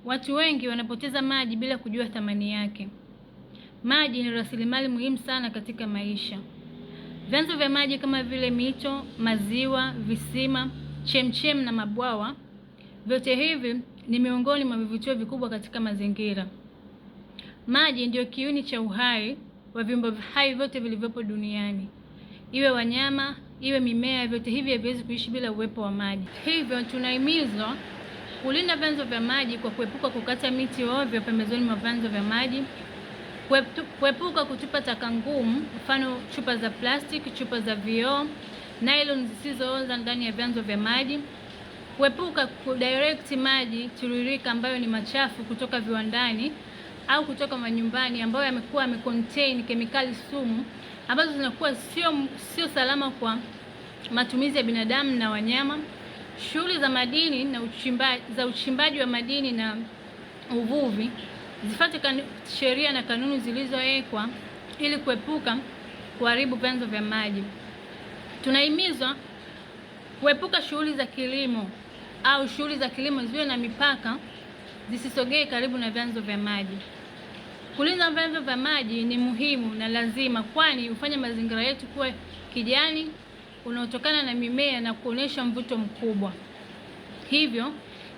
Watu wengi wanapoteza maji bila kujua thamani yake. Maji ni rasilimali muhimu sana katika maisha. Vyanzo vya maji kama vile mito, maziwa, visima, chemchem na mabwawa, vyote hivi ni miongoni mwa vivutio vikubwa katika mazingira. Maji ndio kiini cha uhai wa viumbe hai vyote vilivyopo duniani. Iwe wanyama, iwe mimea, vyote hivi haviwezi kuishi bila uwepo wa maji. Hivyo tunahimizwa kulinda vyanzo vya maji kwa kuepuka kukata miti ovyo pembezoni mwa vyanzo vya maji, kuepuka kutupa taka ngumu, mfano chupa za plastiki, chupa za vioo, nylon zisizooza ndani ya vyanzo vya maji, kuepuka kudirect maji tiririka ambayo ni machafu kutoka viwandani au kutoka manyumbani ambayo yamekuwa yamecontain kemikali sumu ambazo zinakuwa sio salama kwa matumizi ya binadamu na wanyama. Shughuli za madini na uchimbaji wa madini na uvuvi zifuate sheria na kanuni zilizowekwa ili kuepuka kuharibu vyanzo vya maji. Tunahimizwa kuepuka shughuli za kilimo au shughuli za kilimo ziwe na mipaka, zisisogee karibu na vyanzo vya maji. Kulinda vyanzo vya maji ni muhimu na lazima, kwani hufanya mazingira yetu kuwa kijani unaotokana na mimea na kuonesha mvuto mkubwa. Hivyo,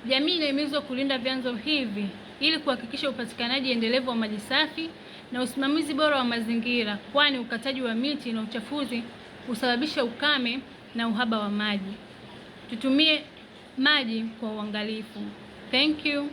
jamii inahimizwa kulinda vyanzo hivi ili kuhakikisha upatikanaji endelevu wa maji safi na usimamizi bora wa mazingira, kwani ukataji wa miti na uchafuzi husababisha ukame na uhaba wa maji. Tutumie maji kwa uangalifu. Thank you.